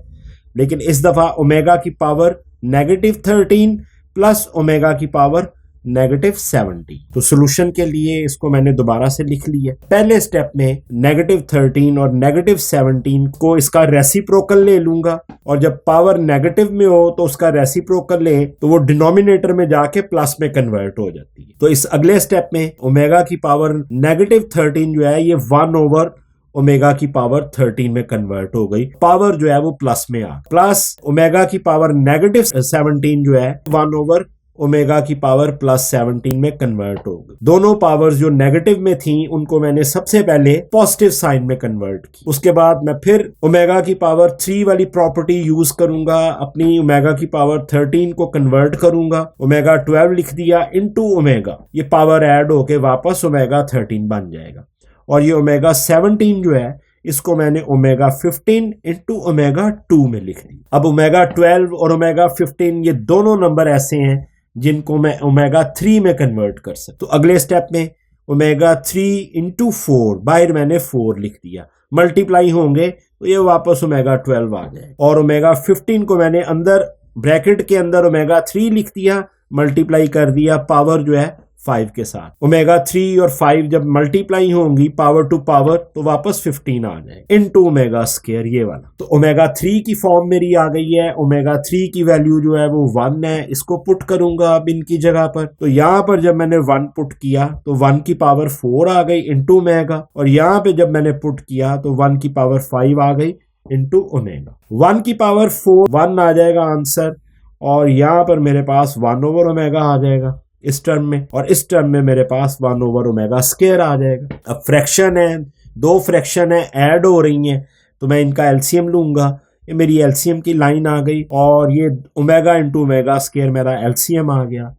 लेकिन इस दफा ओमेगा की पावर -13 प्लस ओमेगा की पावर -70। तो सोल्यूशन के लिए इसको मैंने दोबारा से लिख लिया। पहले स्टेप में -13 और -17 को इसका रेसिप्रोकल ले लूंगा और जब पावर नेगेटिव में हो तो उसका रेसिप्रोकल ले तो वो डिनोमिनेटर में जाके प्लस में कन्वर्ट हो जाती है। तो इस अगले स्टेप में ओमेगा की पावर -13 जो है ये 1 ओवर ओमेगा की पावर 13 में कन्वर्ट हो गई, पावर जो है वो प्लस में आ, प्लस ओमेगा की पावर -17 जो है 1 ओवर ओमेगा की पावर +17 में कन्वर्ट हो गई। दोनों पावर्स जो नेगेटिव में थी उनको मैंने सबसे पहले पॉजिटिव साइन में कन्वर्ट की। उसके बाद मैं फिर ओमेगा की पावर 3 वाली प्रॉपर्टी यूज करूंगा, अपनी ओमेगा की पावर 13 को कन्वर्ट करूंगा, ओमेगा 12 लिख दिया इनटू ओमेगा, ये पावर ऐड होके वापस ओमेगा 13 बन जाएगा। और ये ओमेगा 17 जो है इसको मैंने ओमेगा 15 इंटू ओमेगा 2 में लिख दिया। अब ओमेगा 12 और ओमेगा 15 ये दोनों नंबर ऐसे हैं जिनको मैं ओमेगा 3 में कन्वर्ट कर सकता। तो अगले स्टेप में ओमेगा 3 इंटू 4, बाहर मैंने 4 लिख दिया, मल्टीप्लाई होंगे तो ये वापस ओमेगा 12 आ जाए। और ओमेगा 15 को मैंने अंदर ब्रैकेट के अंदर ओमेगा 3 लिख दिया, मल्टीप्लाई कर दिया पावर जो है 5 के साथ। ओमेगा 3 और 5 जब मल्टीप्लाई होंगी पावर टू पावर तो वापस 15 आ जाए इनटू ओमेगा स्क्वायर, ये वाला। तो ओमेगा 3 की फॉर्म मेरी आ गई है, ओमेगा 3 की वैल्यू जो है वो 1 है, इसको पुट करूंगा अब इनकी जगह पर। तो यहाँ पर जब मैंने 1 पुट किया तो 1 की पावर 4 आ गई इनटू ओमेगा, और यहाँ पे जब मैंने पुट किया तो 1 की पावर 5 आ गई इनटू ओमेगा। 1 की पावर 4 1 आ जाएगा आंसर, और यहाँ पर मेरे पास 1 ओवर ओमेगा आ जाएगा इस टर्म में, और इस टर्म में मेरे पास 1 ओवर ओमेगा स्क्वायर आ जाएगा। अब फ्रैक्शन है, 2 फ्रैक्शन है ऐड हो रही हैं, तो मैं इनका एलसीएम लूंगा। ये मेरी एलसीएम की लाइन आ गई और ये ओमेगा इंटू ओमेगा स्क्वायर मेरा एलसीएम आ गया।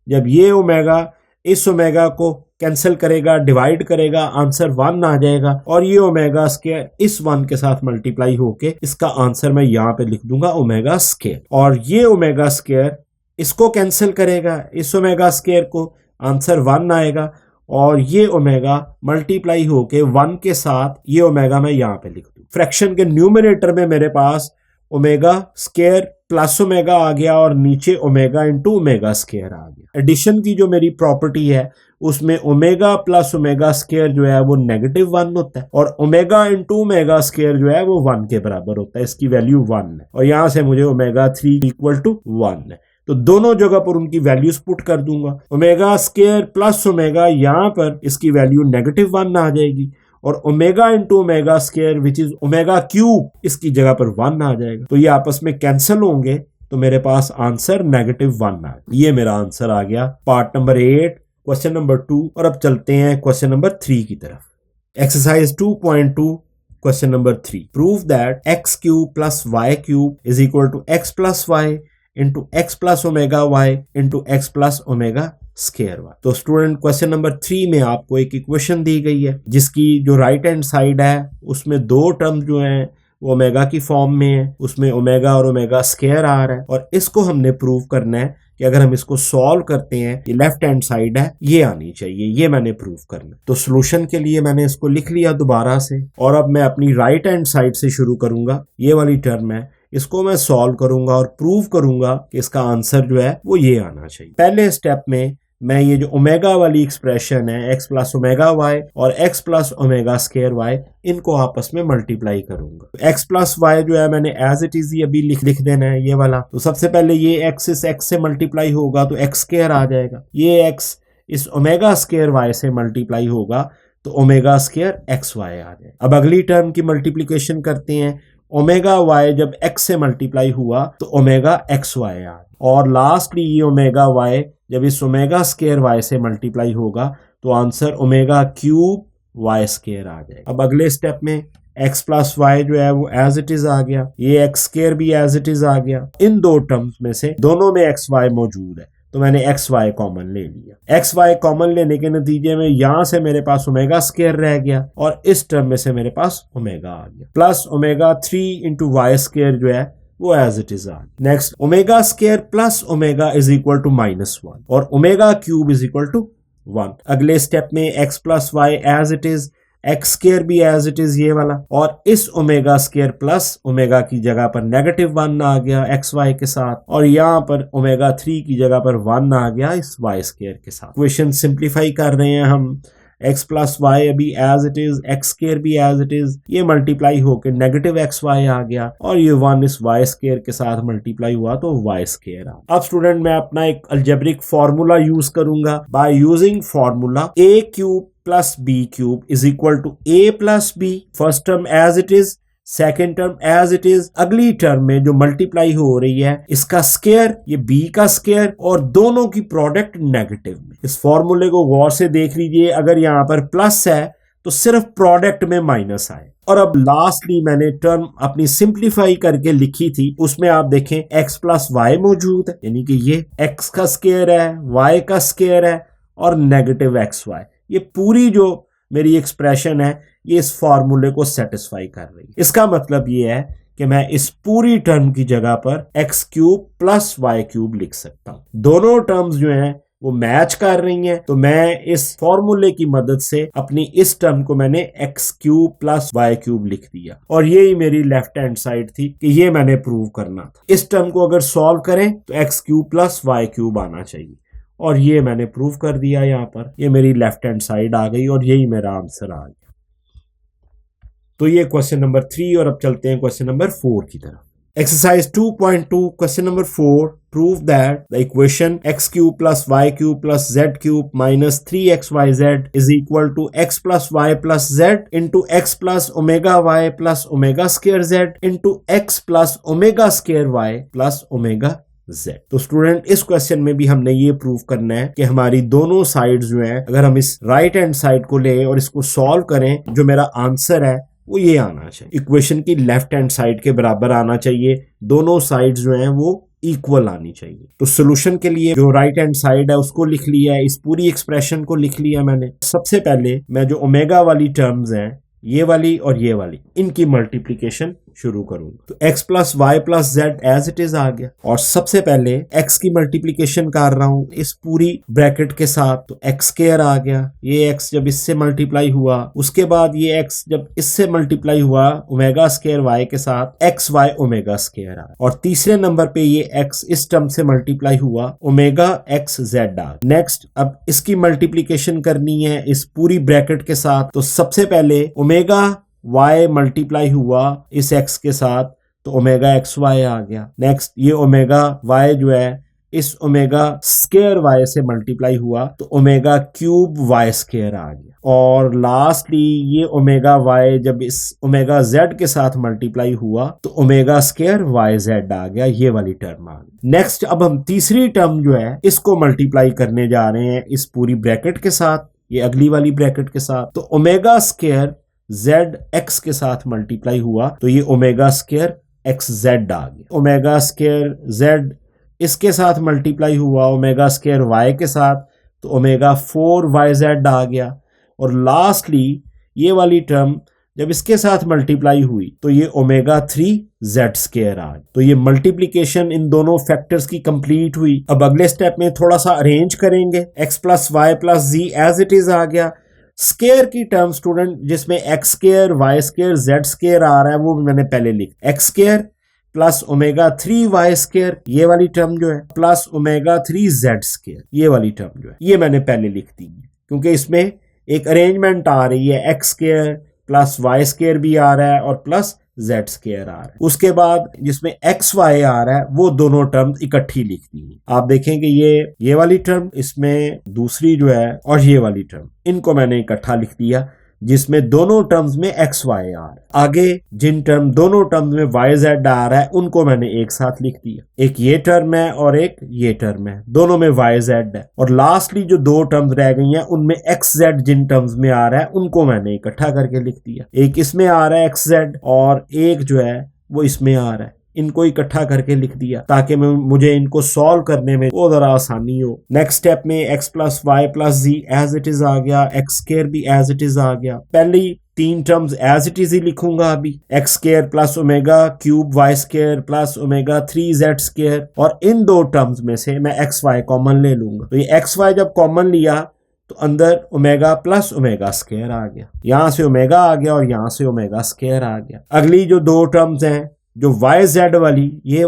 जब ये ओमेगा इस ओमेगा को कैंसिल करेगा, डिवाइड करेगा, आंसर 1 आ जाएगा, और ये ओमेगा स्क्वायर इस 1 के साथ मल्टीप्लाई होके इसका आंसर मैं यहाँ पे लिख दूंगा ओमेगा स्क्वायर, और ये ओमेगा स्क्वायर इसको कैंसिल करेगा इस ओमेगा स्क्वायर को, आंसर 1 आएगा, और ये ओमेगा मल्टीप्लाई होके 1 के साथ ये ओमेगा मैं यहाँ पे लिख दूं। फ्रैक्शन के न्यूमरेटर में मेरे पास ओमेगा स्क्वायर प्लस ओमेगा आ गया और नीचे ओमेगा इंटू ओमेगा स्क्वायर आ गया। एडिशन की जो मेरी प्रॉपर्टी है उसमें ओमेगा प्लस ओमेगा स्क्वायर जो है वो -1 होता है, और ओमेगा इंटू ओमेगा स्क्वायर जो है वो 1 के बराबर होता है, इसकी वैल्यू 1 है, और यहाँ से मुझे ओमेगा 3 इक्वल टू 1 है। तो दोनों जगह पर उनकी वैल्यूज पुट कर दूंगा। ओमेगा स्क्वायर प्लस ओमेगा, यहाँ पर इसकी वैल्यू -1 आ जाएगी, और omega into omega square which is omega cube, इसकी जगह पर 1 आ जाएगा। तो ये आपस में कैंसिल होंगे तो मेरे पास आंसर -1 आ, ये मेरा आंसर आ गया पार्ट नंबर 8 क्वेश्चन नंबर 2। और अब चलते हैं क्वेश्चन नंबर 3 की तरफ। Exercise 2.2 question number 3, prove that x cube plus y cube is equal to x plus y into x plus omega y into x plus omega square y. तो student question number 3 में आपको एक equation दी गई है जिसकी जो right hand side है उसमें 2 टर्म जो हैं वो ओमेगा की फॉर्म में है, उसमें ओमेगा और ओमेगा स्क्वायर आ रहा है, और इसको हमने प्रूव करना है कि अगर हम इसको सॉल्व करते हैं ये लेफ्ट हैंड साइड है ये आनी चाहिए, ये मैंने प्रूव करना। तो सॉल्यूशन के लिए मैंने इसको लिख लिया दोबारा से, और अब मैं अपनी राइट हैंड साइड से शुरू करूंगा। ये वाली टर्म है, इसको मैं सॉल्व करूंगा और प्रूव करूंगा कि इसका आंसर जो है वो ये आना चाहिए। पहले स्टेप में मैं ये जो ओमेगा वाली एक्सप्रेशन है x प्लस ओमेगा वाई और x plus omega square y, इनको आपस में मल्टीप्लाई करूंगा। x प्लस वाई जो है मैंने एज इट इज अभी लिख देना है ये वाला। तो सबसे पहले ये x इस x से मल्टीप्लाई होगा तो x स्केयर आ जाएगा, ये x इस ओमेगा स्केयर y से मल्टीप्लाई होगा तो ओमेगा स्केयर एक्स वाई आ जाए। अब अगली टर्म की मल्टीप्लिकेशन करते हैं, ओमेगा वाई जब x से मल्टीप्लाई हुआ तो ओमेगा एक्स वाई आ, और लास्टली ये ओमेगा वाई जब इस ओमेगा स्केयर वाई से मल्टीप्लाई होगा तो answer omega cube Y square आ जाएगा। अब अगले स्टेप में x प्लस वाई जो है वो एज इट इज आ गया, ये x स्केयर भी एज इट इज आ गया। इन दो टर्म्स में से दोनों में एक्स वाई मौजूद है तो मैंने एक्स वाई कॉमन ले लिया। एक्स वाई कॉमन लेने के नतीजे में यहां से मेरे पास ओमेगा स्केयर रह गया और इस टर्म में से मेरे पास ओमेगा आ गया, plus omega 3 into y square जो है वो एज इट इज आ गया। Next omega square plus omega is equal to -1 और omega cube is equal to 1। अगले स्टेप में x plus y as it is, x square भी एज इट इज ये वाला, और इस ओमेगा स्केयर प्लस ओमेगा की जगह पर -1 आ गया एक्स वाई के साथ, और यहाँ पर ओमेगा 3 की जगह पर 1 आ गया इस वाई स्केयर के साथ। इक्वेशन सिंप्लीफाई कर रहे हैं हम, x प्लस वाई अभी as it is, x square भी एज इट इज, ये मल्टीप्लाई होकर नेगेटिव एक्स वाई आ गया और ये 1 इस वाई स्केयर के साथ मल्टीप्लाई हुआ तो वाई स्केयर आ। अब स्टूडेंट मैं अपना एक अलजेब्रिक फार्मूला यूज करूंगा। By using formula a cube plus b cube is equal to a plus b, first term as it is, second term as it is, अगली term में जो multiply हो रही है इसका स्केयर, ये b का स्केयर, और दोनों की प्रोडक्ट नेगेटिव में। इस फॉर्मूले को गौर से देख लीजिए, अगर यहाँ पर प्लस है तो सिर्फ प्रोडक्ट में माइनस आए। और अब लास्टली मैंने टर्म अपनी सिंप्लीफाई करके लिखी थी, उसमें आप देखें x प्लस वाई मौजूद है, यानी कि ये x का स्केयर है, y का स्केयर है और नेगेटिव एक्स वाई। ये पूरी जो मेरी एक्सप्रेशन है ये इस फॉर्मूले को सेटिस्फाई कर रही है। इसका मतलब ये है कि मैं इस पूरी टर्म की जगह पर x cube plus y cube लिख सकता हूं। दोनों टर्म्स जो हैं वो मैच कर रही हैं, तो मैं इस फॉर्मूले की मदद से अपनी इस टर्म को मैंने x cube plus y cube लिख दिया, और यही मेरी लेफ्ट हैंड साइड थी कि ये मैंने प्रूव करना था। इस टर्म को अगर सॉल्व करें तो x cube plus y cube आना चाहिए, और ये मैंने प्रूव कर दिया। यहाँ पर ये मेरी लेफ्ट हैंड साइड आ गई और यही मेरा आंसर आ गया। तो ये क्वेश्चन नंबर 3, और अब चलते हैं क्वेश्चन नंबर 4 की तरफ। Exercise 2.2 question number 4, prove that the equation x cube plus y cube plus z cube minus 3xyz is equal to x plus Y plus z into x plus omega y plus omega square z into x plus omega square y plus omega Z। तो student इस question में भी हमने ये prove करना है कि हमारी दोनों साइड्स जो हैं, अगर हम इस राइट हैंड साइड को लें और इसको सॉल्व करें, जो मेरा आंसर है वो ये आना चाहिए, इक्वेशन की लेफ्ट हैंड साइड के बराबर आना चाहिए, दोनों साइड्स जो हैं वो इक्वल आनी चाहिए। तो सोल्यूशन के लिए जो राइट हैंड साइड है उसको लिख लिया है, इस पूरी एक्सप्रेशन को लिख लिया मैंने। सबसे पहले मैं जो ओमेगा वाली टर्म्स हैं, ये वाली और ये वाली, इनकी मल्टीप्लिकेशन शुरू करूंगा। तो x plus Y plus Z as it is आ गया, और सबसे पहले x की मल्टीप्लिकेशन कर रहा हूं इस पूरी ब्रैकेट के साथ, तो x स्केयर आ गया। ये x जब इससे मल्टीप्लाई हुआ, उसके बाद ये x जब इससे मल्टीप्लाई हुआ ओमेगा स्केयर y के साथ, एक्स वाई ओमेगा स्केयर आ, और तीसरे नंबर पे ये x इस टर्म से मल्टीप्लाई हुआ ओमेगा एक्स जेड आ। नेक्स्ट अब इसकी मल्टीप्लिकेशन करनी है इस पूरी ब्रैकेट के साथ, तो सबसे पहले ओमेगा y मल्टीप्लाई हुआ इस x के साथ, तो ओमेगा एक्स वाई आ गया। नेक्स्ट ये ओमेगा y जो है इस ओमेगा स्केयर y से मल्टीप्लाई हुआ, तो ओमेगा क्यूब y स्केयर आ गया। और लास्टली ये ओमेगा y जब इस ओमेगा z के साथ मल्टीप्लाई हुआ, तो ओमेगा स्केयर y z आ गया, ये वाली टर्म आ गई। नेक्स्ट अब हम तीसरी टर्म जो है इसको मल्टीप्लाई करने जा रहे हैं इस पूरी ब्रैकेट के साथ, ये अगली वाली ब्रैकेट के साथ, तो ओमेगा स्केयर जेड एक्स के साथ मल्टीप्लाई हुआ, तो ये ओमेगा स्केयर एक्स जेड आ गया। ओमेगा स्केयर जेड इसके साथ मल्टीप्लाई हुआ ओमेगा स्केयर वाई के साथ, तो ओमेगा 4yz आ गया। और लास्टली ये वाली टर्म जब इसके साथ मल्टीप्लाई हुई, तो ये ओमेगा 3z स्केयर आ गया। तो ये मल्टीप्लिकेशन इन दोनों फैक्टर्स की कंप्लीट हुई। अब अगले स्टेप में थोड़ा सा अरेंज करेंगे, x plus Y plus Z as it is आ गया। स्केयर की टर्म स्टूडेंट जिसमें X square Y square Z square आ रहा है वो मैंने पहले लिखा, X square plus omega 3 Y square, ये वाली टर्म जो है, प्लस ओमेगा 3 जेड स्केयर, ये वाली टर्म जो है, ये मैंने पहले लिख दी है क्योंकि इसमें एक अरेंजमेंट आ रही है, x square plus y square भी आ रहा है और प्लस जेड स्केयर आ रहा है। उसके बाद जिसमें एक्स वाई आ रहा है वो दोनों टर्म इकट्ठी लिख दी है। आप देखेंगे ये वाली टर्म, इसमें दूसरी जो है और ये वाली टर्म, इनको मैंने इकट्ठा लिख दिया जिसमें दोनों टर्म्स में एक्स वाई आ रहा है। आगे जिन टर्म दोनों टर्म्स में वाई जेड आ रहा है उनको मैंने एक साथ लिख दिया, एक ये टर्म है और एक ये टर्म है, दोनों में वाई जेड है। और लास्टली जो दो टर्म्स रह गई हैं उनमें एक्स जेड जिन टर्म्स में आ रहा है उनको मैंने इकट्ठा करके लिख दिया। एक इसमें आ रहा है एक्स जेड और एक जो है वो इसमें आ रहा है, इनको इकट्ठा करके लिख दिया ताकि मुझे इनको सॉल्व करने में वो जरा आसानी हो। नेक्स्ट स्टेप में x plus Y plus Z as it is आ गया, एक्स स्क्वायर भी एज इट इज आ गया। पहली तीन टर्म्स एज इट इज ही लिखूंगा अभी, X square plus omega cube Y square plus omega 3 Z square, और इन दो टर्म्स में से मैं एक्स वाई कॉमन ले लूंगा। तो ये एक्स वाई जब कॉमन लिया तो अंदर ओमेगा प्लस ओमेगा स्क्वायर आ गया, यहां से ओमेगा आ गया और यहां से ओमेगा स्क्वायर आ गया। अगली जो दो टर्म्स हैं जो वाई जेड वाली, ये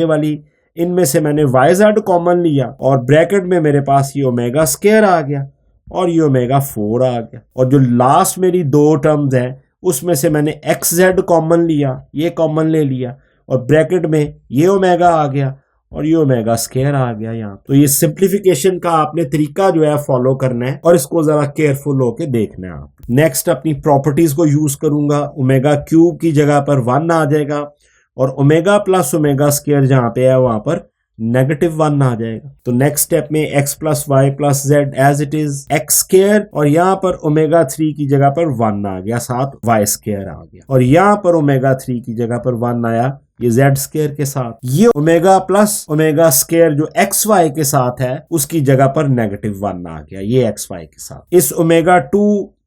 वाली, इनमें से मैंने वाई जेड कॉमन लिया और ब्रैकेट में मेरे पास ये ओमेगा स्क्वायर आ गया और ये ओमेगा 4 आ गया। और जो लास्ट मेरी दो टर्म्स हैं उसमें से मैंने एक्स जेड कॉमन लिया, ये कॉमन ले लिया और ब्रैकेट में ये ओमेगा आ गया और ये ओमेगा स्क्वायर आ गया यहाँ। तो ये सिंप्लीफिकेशन का आपने तरीका जो है फॉलो करना है और इसको जरा केयरफुल होके देखना है आप। नेक्स्ट अपनी प्रॉपर्टीज को यूज करूंगा, ओमेगा क्यूब की जगह पर 1 आ जाएगा और ओमेगा प्लस ओमेगा स्क्वायर जहां पे है वहां पर -1 आ जाएगा। तो नेक्स्ट स्टेप में x plus Y plus Z as it is x square, और यहाँ पर ओमेगा 3 की जगह पर 1 आ गया, साथ वाई स्क्वायर आ गया, और यहाँ पर ओमेगा 3 की जगह पर 1 आया ये जेड स्क्वायर के साथ। ये ओमेगा प्लस ओमेगा स्क्वायर जो एक्स वाई के साथ है उसकी जगह पर -1 आ गया, ये एक्स वाई के साथ। इस ओमेगा 2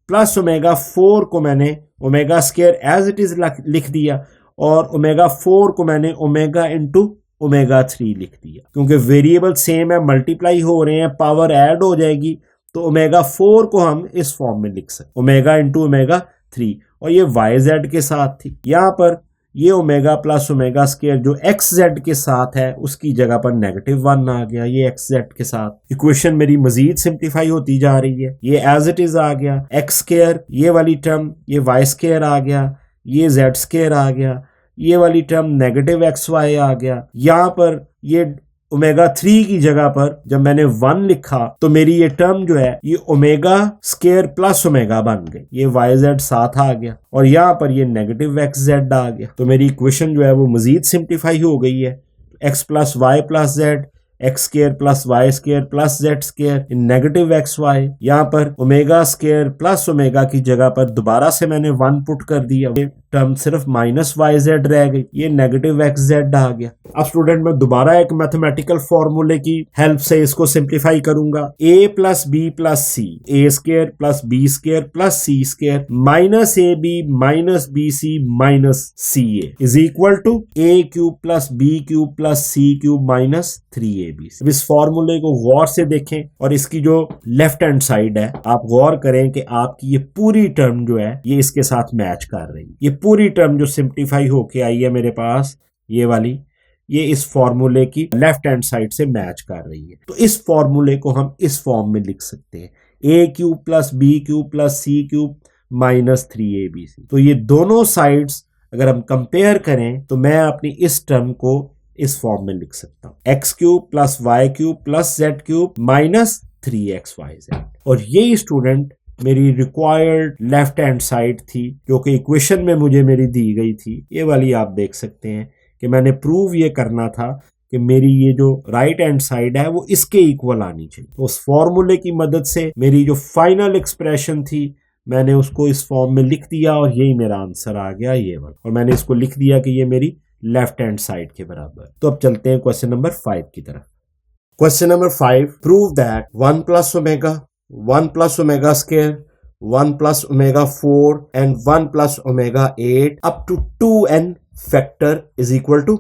प्लस ओमेगा 4 को मैंने omega square as it is लिख दिया और ओमेगा 4 को मैंने ओमेगा इंटू ओमेगा 3 लिख दिया। क्योंकि वेरिएबल सेम है, मल्टीप्लाई हो रहे हैं, पावर ऐड हो जाएगी, तो ओमेगा 4 को हम इस फॉर्म में लिख सकते, ओमेगा इंटू ओमेगा 3। और ये वाई जेड के साथ थी, यहाँ पर ये ओमेगा प्लस ओमेगा स्क्वायर जो एक्स जेड के साथ है उसकी जगह पर -1 आ गया, ये एक्स जेड के साथ। इक्वेशन मेरी मजीद सिंप्लीफाई होती जा रही है, ये एज इट इज आ गया, एक्स स्क्वायर ये वाली टर्म, ये वाई स्क्वायर आ गया, ये जेड स्क्वायर आ गया, ये वाली टर्म -xy आ गया। यहाँ पर ये ओमेगा 3 की जगह पर जब मैंने 1 लिखा तो मेरी ये टर्म जो है ये ओमेगा स्क्वायर प्लस ओमेगा बन गई, ये yz साथ आ गया और यहाँ पर ये -xz आ गया। तो मेरी इक्वेशन जो है वो मजीद सिंप्लीफाई हो गई है, x plus Y plus Z, X square plus Y square plus Z square इन -xy। यहाँ पर ओमेगा स्क्वायर प्लस ओमेगा की जगह पर दोबारा से मैंने 1 पुट कर दिया, टर्म सिर्फ -yz रह गई, ये -xz आ गया। अब स्टूडेंट मैं दोबारा एक मैथमेटिकल फॉर्मूले की हेल्प से इसको सिंप्लीफाई करूंगा। a plus b plus c, a square plus b square plus c square minus a b minus b c minus c a is equal to a cube plus B cube plus C cube minus 3ab। इस फॉर्मूले को गौर से देखें और इसकी जो left hand side है आप गौर करें कि आपकी ये पूरी टर्म जो है ये इसके साथ मैच कर रही है। ये पूरी टर्म जो सिंप्लीफाई होके आई है मेरे पास ये वाली, ये इस फॉर्मूले की लेफ्ट हैंड साइड से मैच कर रही है। तो इस फॉर्मूले को हम इस फॉर्म में लिख सकते हैं, A cube plus B cube plus C cube minus 3abc। तो ये दोनों साइड्स अगर हम कंपेयर करें तो मैं अपनी इस टर्म को इस फॉर्म में लिख सकता हूं, x cube plus y cube plus z cube minus 3xyz। और यही स्टूडेंट मेरी रिक्वायर्ड लेफ्ट हैंड साइड थी जो कि इक्वेशन में मुझे मेरी दी गई थी। ये वाली आप देख सकते हैं कि मैंने प्रूव ये करना था कि मेरी ये जो राइट हैंड साइड है वो इसके इक्वल आनी चाहिए। तो उस फॉर्मूले की मदद से मेरी जो फाइनल एक्सप्रेशन थी मैंने उसको इस फॉर्म में लिख दिया और यही मेरा आंसर आ गया ये वाला, और मैंने इसको लिख दिया कि ये मेरी लेफ्ट हैंड साइड के बराबर। तो अब चलते हैं क्वेश्चन नंबर 5 की तरफ। Question number 5, prove that 1 plus omega, 1 plus omega square, 1 plus omega 4 and 1 plus omega 8 up to 2n factor is equal to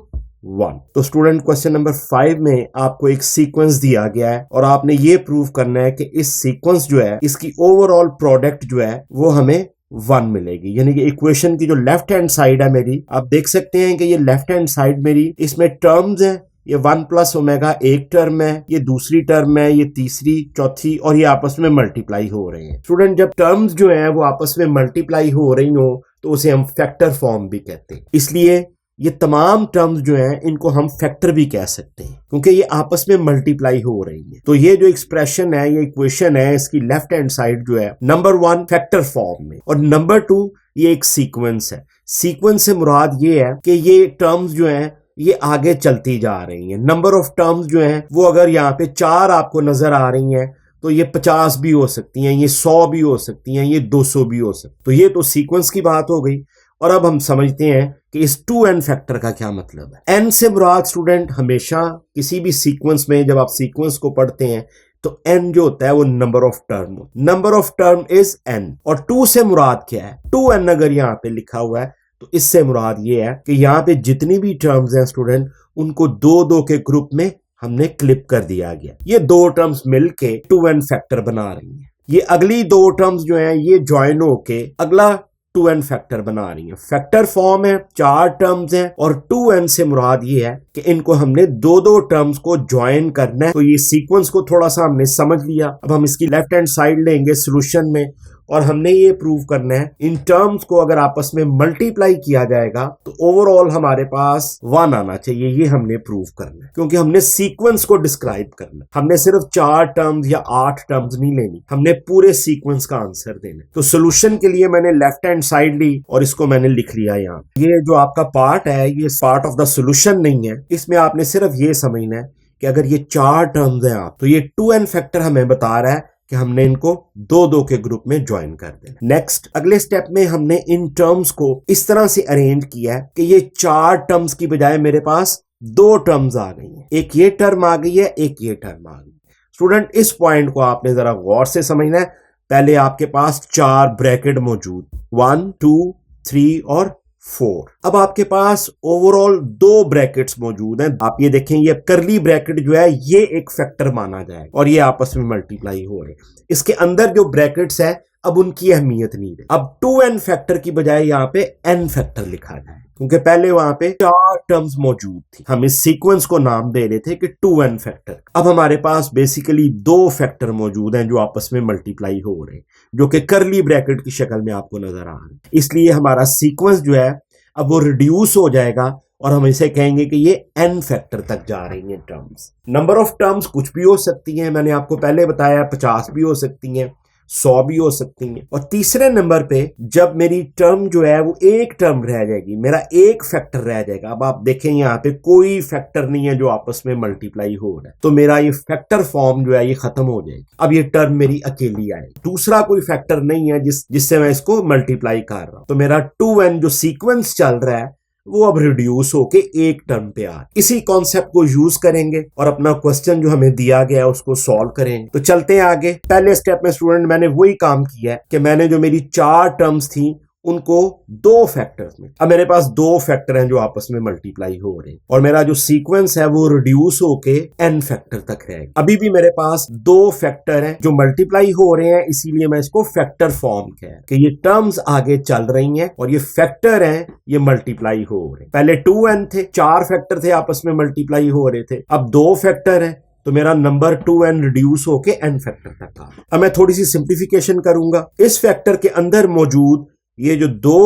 1। तो स्टूडेंट क्वेश्चन नंबर 5 में आपको एक सीक्वेंस दिया गया है और आपने ये प्रूव करना है कि इस सीक्वेंस जो है इसकी ओवरऑल प्रोडक्ट जो है वो हमें 1 मिलेगी। यानी कि इक्वेशन की जो लेफ्ट हैंड साइड है मेरी, आप देख सकते हैं कि ये लेफ्ट हैंड साइड मेरी, इसमें टर्म्स है, ये 1 प्लस ओमेगा एक टर्म है, ये दूसरी टर्म है, ये तीसरी, चौथी, और ये आपस में मल्टीप्लाई हो रहे हैं। स्टूडेंट, जब टर्म्स जो है वो आपस में मल्टीप्लाई हो रही हो तो उसे हम फैक्टर फॉर्म भी कहते हैं। इसलिए ये तमाम टर्म्स जो हैं इनको हम फैक्टर भी कह सकते हैं क्योंकि ये आपस में मल्टीप्लाई हो रही है। तो ये जो एक्सप्रेशन है, ये इक्वेशन है, इसकी लेफ्ट हैंड साइड जो है नंबर 1 फैक्टर फॉर्म में, और नंबर 2 ये एक सीक्वेंस है। सीक्वेंस से मुराद ये है कि ये टर्म्स जो हैं ये आगे चलती जा रही हैं। नंबर ऑफ टर्म्स जो हैं वो अगर यहाँ पे 4 आपको नजर आ रही हैं तो ये 50 भी हो सकती हैं, ये 100 भी हो सकती हैं, ये 200 भी हो सकती। तो ये तो सीक्वेंस की बात हो गई। और अब हम समझते हैं कि इस 2n फैक्टर का क्या मतलब है। n से मुराद स्टूडेंट हमेशा किसी भी सीक्वेंस में जब आप सीक्वेंस को पढ़ते हैं तो n जो होता है वो number of term, number of term is n। और 2 से मुराद क्या है? 2n अगर यहाँ पे लिखा हुआ है तो इससे मुराद ये है कि यहाँ पे जितनी भी टर्म्स हैं स्टूडेंट उनको 2-2 के ग्रुप में हमने क्लिप कर दिया गया। ये 2 टर्म्स मिलके 2n फैक्टर बना रही हैं। ये अगली 2 टर्म्स जो हैं ये ज्वाइन होके अगला 2n फैक्टर बना रही है। फैक्टर फॉर्म है, 4 टर्म्स हैं, और 2n से मुराद ये है कि इनको हमने 2-2 टर्म्स को ज्वाइन करना है। तो ये सीक्वेंस को थोड़ा सा हमने समझ लिया। अब हम इसकी लेफ्ट हैंड साइड लेंगे सोल्यूशन में, और हमने ये प्रूव करना है इन टर्म्स को अगर आपस में मल्टीप्लाई किया जाएगा तो ओवरऑल हमारे पास 1 आना चाहिए। ये हमने प्रूव करना है क्योंकि हमने सीक्वेंस को डिस्क्राइब करना है। हमने सिर्फ 4 टर्म्स या 8 टर्म्स नहीं लेनी, हमने पूरे सीक्वेंस का आंसर देना। तो सोल्यूशन के लिए मैंने लेफ्ट हैंड साइड ली और इसको मैंने लिख लिया यहाँ। ये जो आपका पार्ट है ये पार्ट ऑफ द सोल्यूशन नहीं है। इसमें आपने सिर्फ ये समझना है कि अगर ये 4 टर्म्स हैं आप, तो ये 2n फैक्टर हमें बता रहा है कि हमने इनको 2-2 के ग्रुप में ज्वाइन कर देना। नेक्स्ट अगले स्टेप में हमने इन टर्म्स को इस तरह से अरेंज किया है कि ये 4 टर्म्स की बजाय मेरे पास 2 टर्म्स आ गई हैं। एक ये टर्म आ गई है, एक ये टर्म आ गई। स्टूडेंट, इस पॉइंट को आपने जरा गौर से समझना है। पहले आपके पास 4 ब्रैकेट मौजूद, 1, 2, 3 और 4। अब आपके पास ओवरऑल 2 ब्रैकेट्स मौजूद हैं। आप ये देखें, ये करली ब्रैकेट जो है ये एक फैक्टर माना जाएगा और ये आपस में मल्टीप्लाई हो रहे हैं। इसके अंदर जो ब्रैकेट्स है अब उनकी अहमियत नहीं है। अब 2n फैक्टर की बजाय यहाँ पे n फैक्टर लिखा जाए क्योंकि पहले वहां पे 4 टर्म्स मौजूद थी। हम इस सीक्वेंस को नाम दे रहे थे कि 2n फैक्टर। अब हमारे पास बेसिकली 2 फैक्टर मौजूद हैं जो आपस में मल्टीप्लाई हो रहे हैं, जो कि करली ब्रैकेट की शक्ल में आपको नजर आ रहे हैं। इसलिए हमारा सीक्वेंस जो है अब वो रिड्यूस हो जाएगा और हम इसे कहेंगे कि ये n फैक्टर तक जा रही हैं टर्म्स। नंबर ऑफ टर्म्स कुछ भी हो सकती हैं, मैंने आपको पहले बताया 50 भी हो सकती हैं, 100 भी हो सकती हैं। और तीसरे नंबर पे जब मेरी टर्म जो है वो एक टर्म रह जाएगी, मेरा एक फैक्टर रह जाएगा। अब आप देखें यहाँ पे कोई फैक्टर नहीं है जो आपस में मल्टीप्लाई हो रहा है, तो मेरा ये फैक्टर फॉर्म जो है ये खत्म हो जाएगी। अब ये टर्म मेरी अकेली आएगी, दूसरा कोई फैक्टर नहीं है जिससे मैं इसको मल्टीप्लाई कर रहा हूं। तो मेरा 2n जो सीक्वेंस चल रहा है वो अब रिड्यूस होके एक टर्म पे आ। इसी कॉन्सेप्ट को यूज करेंगे और अपना क्वेश्चन जो हमें दिया गया है उसको सॉल्व करेंगे। तो चलते हैं आगे। पहले स्टेप में स्टूडेंट मैंने वही काम किया है कि मैंने जो मेरी 4 टर्म्स थी उनको 2 फैक्टर्स में, अब मेरे पास 2 फैक्टर हैं जो आपस में मल्टीप्लाई हो रहे हैं और मेरा जो सीक्वेंस है वो रिड्यूस होके n फैक्टर तक रहेगा। अभी भी मेरे पास 2 फैक्टर हैं जो मल्टीप्लाई हो रहे हैं, इसीलिए मैं इसको फैक्टर फॉर्म कह कि ये टर्म्स आगे चल रही हैं और ये फैक्टर हैं, ये मल्टीप्लाई हो रहे हैं। पहले 2n थे, 4 फैक्टर थे आपस में मल्टीप्लाई हो रहे थे, अब 2 फैक्टर है तो मेरा नंबर 2n रिड्यूस होके n फैक्टर तक आ। अब मैं थोड़ी सी सिंप्लीफिकेशन करूंगा। इस फैक्टर के अंदर मौजूद ये जो 2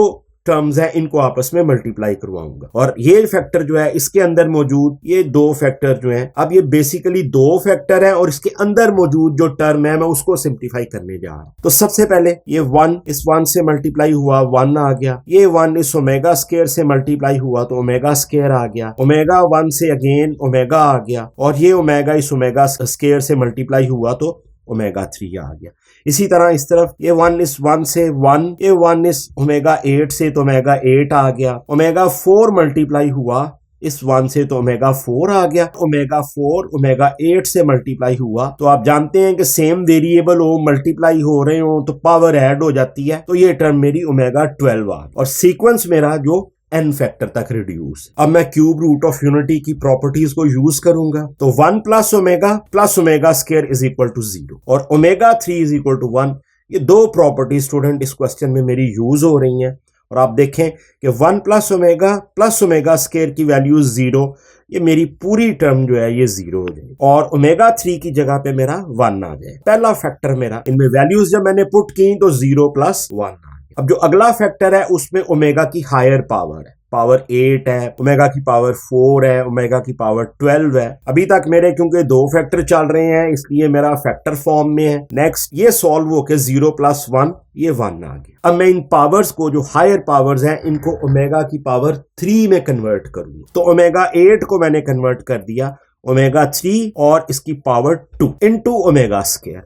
टर्म्स है इनको आपस में मल्टीप्लाई करवाऊंगा और ये फैक्टर जो है इसके अंदर मौजूद ये 2 फैक्टर जो हैं, अब ये बेसिकली 2 फैक्टर है और इसके अंदर मौजूद जो टर्म है मैं उसको सिंप्लीफाई करने जा रहा हूं। तो सबसे पहले ये 1 इस 1 से मल्टीप्लाई हुआ 1 आ गया, ये 1 इस ओमेगा स्क्वायर से मल्टीप्लाई हुआ तो ओमेगा स्क्वायर आ गया, ओमेगा 1 से अगेन ओमेगा आ गया और ये ओमेगा इस ओमेगा स्क्वायर से मल्टीप्लाई हुआ तो ओमेगा 3 आ गया। इसी तरह इस तरफ ये 1 इस 1 से 1, ये 1 इस ओमेगा 8 से तो ओमेगा 8 आ गया, ओमेगा 4 मल्टीप्लाई हुआ इस 1 से तो ओमेगा 4 आ गया, ओमेगा 4 ओमेगा 8 से मल्टीप्लाई हुआ। तो आप जानते हैं कि सेम वेरिएबल हो मल्टीप्लाई हो रहे हो तो पावर ऐड हो जाती है, तो ये टर्म मेरी ओमेगा 12 आ और सीक्वेंस मेरा जो n फैक्टर तक रिड्यूस। अब मैं क्यूब रूट ऑफ यूनिटी की प्रॉपर्टीज को यूज करूंगा तो 1 plus omega square is equal to 0 और ओमेगा 3 इज इक्वल टू 1। ये दो प्रॉपर्टी स्टूडेंट इस क्वेश्चन में मेरी यूज हो रही हैं और आप देखें कि 1 प्लस ओमेगा स्केयर की वैल्यू 0, ये मेरी पूरी टर्म जो है ये 0 हो जाए और ओमेगा 3 की जगह पे मेरा 1 आ जाए। पहला फैक्टर मेरा, इनमें वैल्यूज जब मैंने पुट की तो 0 प्लस 1 आ गया। अब जो अगला फैक्टर है उसमें ओमेगा की हायर पावर है, पावर 8 है, ओमेगा की पावर 4 है, ओमेगा की पावर 12 है। अभी तक मेरे क्योंकि दो फैक्टर चल रहे हैं इसलिए मेरा फैक्टर फॉर्म में है। नेक्स्ट ये सॉल्व होके 0 प्लस 1 ये 1 आ गया। अब मैं इन पावर्स को, जो हायर पावर्स हैं, इनको ओमेगा की पावर 3 में कन्वर्ट करूंगा। तो ओमेगा 8 को मैंने कन्वर्ट कर दिया ओमेगा 3 और इसकी power 2 into omega square.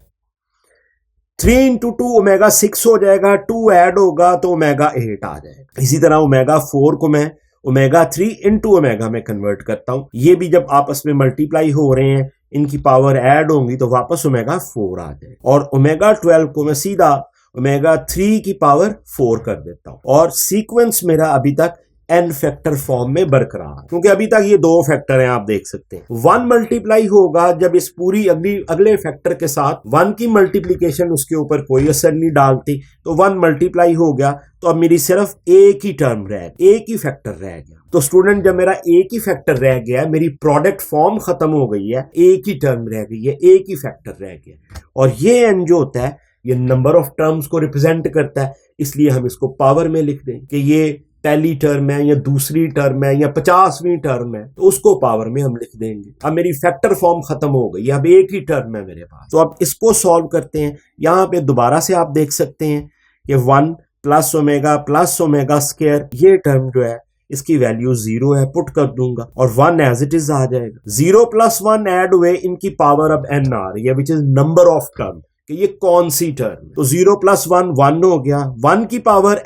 3 into 2 omega 6 हो जाएगा, 2 ऐड होगा तो ओमेगा 8 आ जाएगा। इसी तरह ओमेगा 4 को मैं ओमेगा 3 इंटू ओमेगा में कन्वर्ट करता हूं। ये भी जब आपस में मल्टीप्लाई हो रहे हैं, इनकी पावर ऐड होंगी तो वापस ओमेगा 4 आ जाए। और ओमेगा 12 को मैं सीधा ओमेगा 3 की पावर 4 कर देता हूं। और सीक्वेंस मेरा अभी तक n फैक्टर फॉर्म में बरकरार, क्योंकि अभी तक ये दो फैक्टर हैं, आप देख सकते हैं। 1 मल्टीप्लाई होगा जब इस पूरी अगले फैक्टर के साथ 1 की मल्टीप्लीकेशन उसके ऊपर कोई असर नहीं डालती, तो 1 मल्टीप्लाई हो गया तो अब मेरी सिर्फ एक ही टर्म रह गई, एक ही फैक्टर रह गया। तो स्टूडेंट जब मेरा एक ही फैक्टर रह गया, मेरी प्रोडक्ट फॉर्म खत्म हो गई है, एक ही टर्म रह गई है, एक ही फैक्टर रह गया। और ये n जो होता है ये नंबर ऑफ टर्म्स को रिप्रेजेंट करता है, इसलिए हम इसको पावर में लिख दें कि ये पहली टर्म है या दूसरी टर्म है या 50वीं टर्म है, तो उसको पावर में हम लिख देंगे। अब मेरी फैक्टर फॉर्म खत्म हो गई, अब एक ही टर्म है मेरे पास। तो अब इसको सॉल्व करते हैं। यहां पे दोबारा से आप देख सकते हैं कि 1 प्लस ओमेगा स्क्वायर, ये टर्म जो है इसकी वैल्यू 0 है, पुट कर दूंगा और 1 एज इट इज आ जाएगा। 0 प्लस 1 ऐड हुए, इनकी पावर अब n आ रही है, which is number of term, कि ये कौन सी टर्म। तो 0 प्लस 1 1 हो गया, 1 की पावर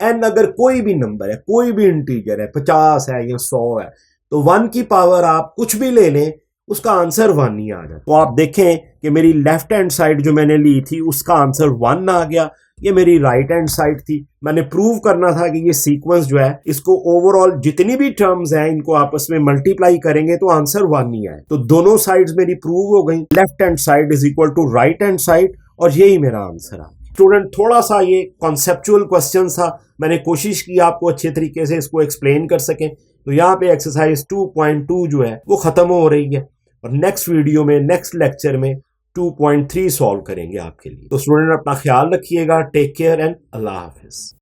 n अगर कोई भी नंबर है, कोई भी इंटीजर है, 50 है या 100 है, तो 1 की पावर आप कुछ भी ले लें उसका आंसर 1 ही आ जाए। तो आप देखें कि मेरी लेफ्ट हैंड साइड जो मैंने ली थी उसका आंसर 1 आ गया, ये मेरी राइट हैंड साइड थी। मैंने प्रूव करना था कि ये सीक्वेंस जो है, इसको ओवरऑल जितनी भी टर्म्स हैं इनको आपस में मल्टीप्लाई करेंगे तो आंसर 1 ही आए। तो दोनों साइड्स मेरी प्रूव हो गई, left hand side is equal to right hand side, और यही मेरा आंसर आ। स्टूडेंट थोड़ा सा ये कॉन्सेप्चुअल क्वेश्चन था, मैंने कोशिश की आपको अच्छे तरीके से इसको एक्सप्लेन कर सकें। तो यहाँ पे एक्सरसाइज 2.2 जो है वो खत्म हो रही है और नेक्स्ट वीडियो में, नेक्स्ट लेक्चर में 2.3 सॉल्व करेंगे आपके लिए। तो स्टूडेंट अपना ख्याल रखिएगा, टेक केयर एंड अल्लाह हाफिज।